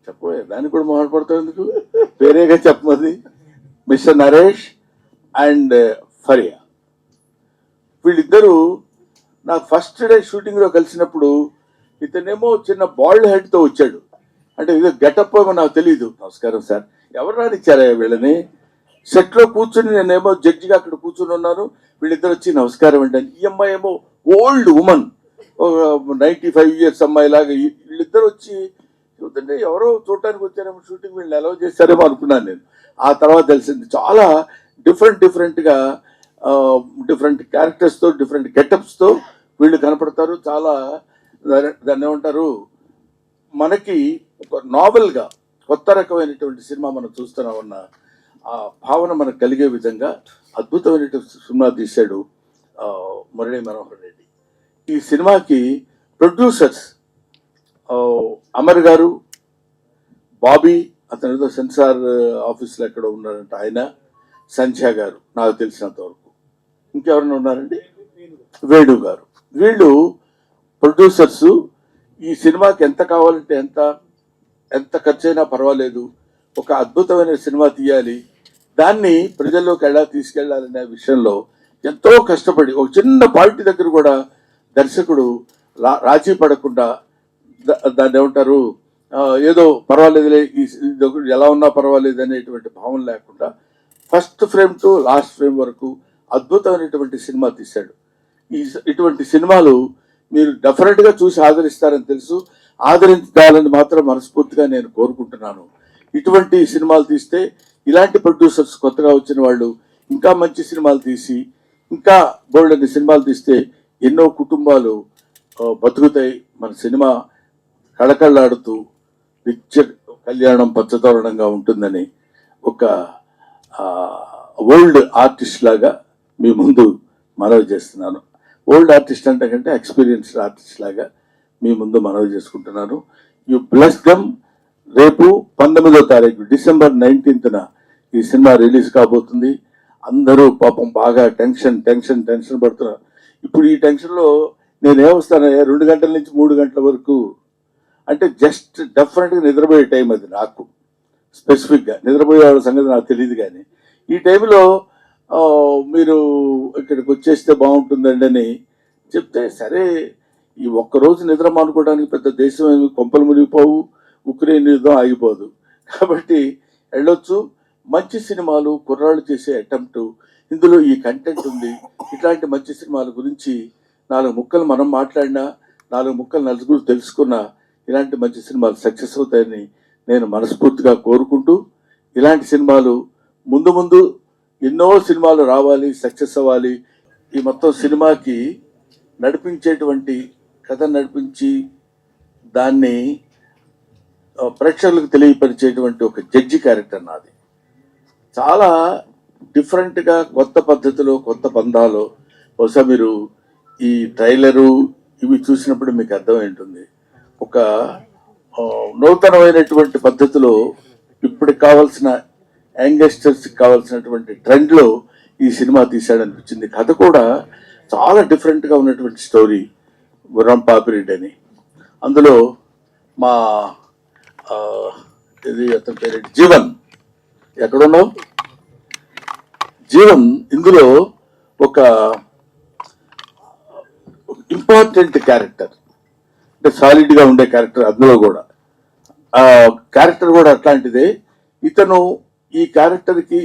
చెప్పబోయే దానికి కూడా మొదలుపడతావు ఎందుకు? వేరేగా చెప్పమది. మిస్టర్ నరేష్ అండ్ ఫరియా వీళ్ళిద్దరూ నాకు ఫస్ట్ డే షూటింగ్లో కలిసినప్పుడు ఇతనేమో చిన్న బాల్డ్ హెడ్తో వచ్చాడు. అంటే ఇదో గెటప్ ఏమో నాకు తెలియదు. నమస్కారం సార్, ఎవరు రానిచ్చారా వీళ్ళని? సెట్లో కూర్చుని నేనేమో జడ్జిగా అక్కడ కూర్చుని ఉన్నాను. వీళ్ళిద్దరు వచ్చి నమస్కారం అండి. ఈ అమ్మాయి ఏమో ఓల్డ్ ఉమన్, 95 years అమ్మాయి లాగా. వీళ్ళిద్దరు వచ్చి చూస్తుంటే ఎవరో చూడటానికి వచ్చారేమో, షూటింగ్ వీళ్ళని అలౌ చేశారేమో అనుకున్నాను నేను. ఆ తర్వాత తెలిసింది చాలా డిఫరెంట్గా డిఫరెంట్ క్యారెక్టర్స్తో డిఫరెంట్ గెటప్స్తో వీళ్ళు కనపడతారు. చాలా దాన్ని ఏమంటారు, మనకి ఒక నావెల్గా కొత్త రకమైనటువంటి సినిమా మనం చూస్తున్నామన్న ఆ భావన మనకు కలిగే విధంగా అద్భుతమైనటువంటి సినిమా తీశాడు మురళీ మనోహర్ రెడ్డి. ఈ సినిమాకి ప్రొడ్యూసర్స్ అమర్ గారు, బాబీ, అతను ఏదో సెన్సార్ ఆఫీస్లో ఎక్కడ ఉన్నారంట ఆయన, సంధ్య గారు నాకు తెలిసినంత వరకు. ఇంకెవరైనా ఉన్నారండి? వేణు గారు. వీళ్ళు ప్రొడ్యూసర్స్. ఈ సినిమాకి ఎంత కావాలంటే ఎంత ఖర్చు అయినా పర్వాలేదు, ఒక అద్భుతమైన సినిమా తీయాలి, దాన్ని ప్రజల్లోకి ఎలా తీసుకెళ్లాలనే విషయంలో ఎంతో కష్టపడి ఒక చిన్న పార్టీ దగ్గర కూడా దర్శకుడు రాజీ పడకుండా, దాన్ని ఏమంటారు, ఏదో పర్వాలేదులే ఎలా ఉన్నా పర్వాలేదు అనేటువంటి భావన లేకుండా first frame to last frame వరకు అద్భుతమైనటువంటి సినిమా తీశాడు. ఇటువంటి సినిమాలు మీరు డెఫినెట్గా చూసి ఆదరిస్తారని తెలుసు. ఆదరించాలని మాత్రం మనస్ఫూర్తిగా నేను కోరుకుంటున్నాను. ఇటువంటి సినిమాలు తీస్తే, ఇలాంటి ప్రొడ్యూసర్స్ కొత్తగా వచ్చిన వాళ్ళు ఇంకా మంచి సినిమాలు తీసి ఇంకా బోల్డన్ని సినిమాలు తీస్తే ఎన్నో కుటుంబాలు బతుకుతాయి. మన సినిమా కళకళలాడుతూ నిత్య కళ్యాణం పచ్చతోరణంగా ఉంటుందని ఒక ఓల్డ్ ఆర్టిస్ట్ లాగా మీ ముందు మనవి చేస్తున్నాను. ఓల్డ్ ఆర్టిస్ట్ అంటే కంటే ఎక్స్పీరియన్స్డ్ ఆర్టిస్ట్ లాగా మీ ముందు మనవి చేసుకుంటున్నాను. You bless dum. రేపు 19వ తారీఖు December 19th ఈ సినిమా రిలీజ్ కాబోతుంది. అందరూ పాపం బాగా టెన్షన్ పడుతున్నారు. ఇప్పుడు ఈ టెన్షన్లో నేనేమొస్తాను, 2 గంటల నుంచి 3 గంటల వరకు అంటే జస్ట్ డెఫినెట్గా నిద్రపోయే టైం అది. నాకు స్పెసిఫిక్గా నిద్రపోయే వాళ్ళ సంగతి నాకు తెలియదు. కానీ ఈ టైంలో మీరు ఇక్కడికి వచ్చేస్తే బాగుంటుందండి అని చెప్తే, సరే ఈ ఒక్కరోజు నిద్ర మానుకోవడానికి పెద్ద దేశం ఏమి కొంపలు మునిగిపోవు, ఉక్రెయిన్ యుద్ధం ఆగిపోదు. కాబట్టి వెళ్ళొచ్చు. మంచి సినిమాలు, కుర్రాళ్ళు చేసే అటెంప్ట్, ఇందులో ఈ కంటెంట్ ఉంది. ఇట్లాంటి మంచి సినిమాల గురించి 4 ముక్కలు మనం మాట్లాడినా, 4 ముక్కలు నలుగురు తెలుసుకున్నా ఇలాంటి మంచి సినిమాలు సక్సెస్ అవుతాయని నేను మనస్ఫూర్తిగా కోరుకుంటూ, ఇలాంటి సినిమాలు ముందు ఎన్నో సినిమాలు రావాలి, సక్సెస్ అవ్వాలి. ఈ మొత్తం సినిమాకి నడిపించేటువంటి కథ నడిపించి దాన్ని ప్రేక్షకులకు తెలియపరిచేటువంటి ఒక జడ్జి క్యారెక్టర్ నాది. చాలా డిఫరెంట్గా కొత్త పద్ధతిలో, కొత్త పందాలో. బహుశా మీరు ఈ ట్రైలరు ఇవి చూసినప్పుడు మీకు అర్థమైంటుంది. ఒక నూతనమైనటువంటి పద్ధతిలో ఇప్పటికి కావాల్సిన యంగ్స్టర్స్కి కావాల్సినటువంటి ట్రెండ్లో ఈ సినిమా తీశాడనిపించింది. కథ కూడా చాలా డిఫరెంట్గా ఉన్నటువంటి స్టోరీ. గుర్రం పాపిరెడ్డి అని, అందులో మా ఇది అతని పేరు జీవన్. ఎక్కడున్నావు జీవన్? ఇందులో ఒక ఇంపార్టెంట్ క్యారెక్టర్, అంటే సాలిడ్గా ఉండే క్యారెక్టర్. అందులో కూడా ఆ క్యారెక్టర్ కూడా అట్లాంటిదే. ఇతను ఈ క్యారెక్టర్కి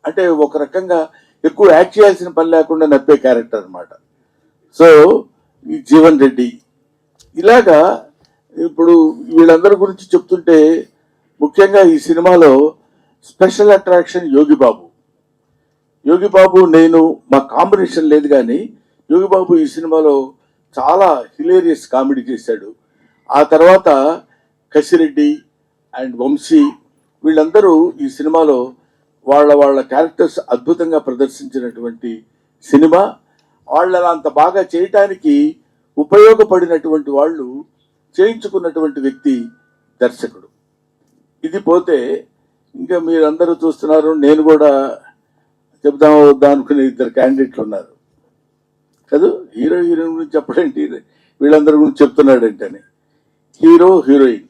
అంటే ఒక రకంగా ఎక్కువ యాక్ట్ చేయాల్సిన పని లేకుండా నప్పే క్యారెక్టర్ అనమాట. సో ఈ జీవన్ రెడ్డి ఇలాగా. ఇప్పుడు వీళ్ళందరి గురించి చెప్తుంటే ముఖ్యంగా ఈ సినిమాలో స్పెషల్ అట్రాక్షన్ యోగిబాబు నేను మా కాంబినేషన్ లేదు, కానీ యోగిబాబు ఈ సినిమాలో చాలా హిలేరియస్ కామెడీ చేశాడు. ఆ తర్వాత కసిరెడ్డి అండ్ వంశీ వీళ్ళందరూ ఈ సినిమాలో వాళ్ళ క్యారెక్టర్స్ అద్భుతంగా ప్రదర్శించినటువంటి సినిమా. వాళ్ళని అంత బాగా చేయటానికి ఉపయోగపడినటువంటి వాళ్ళు, చేయించుకున్నటువంటి వ్యక్తి దర్శకుడు. ఇది పోతే ఇంకా మీరందరూ చూస్తున్నారు. నేను కూడా చెప్దామా వద్దా అనుకునే 2 క్యాండిడేట్లు ఉన్నారు కదా. హీరోయిన్ గురించి చెప్పడేంటి, వీళ్ళందరి గురించి చెప్తున్నాడేంటని. Hero heroine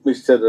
mister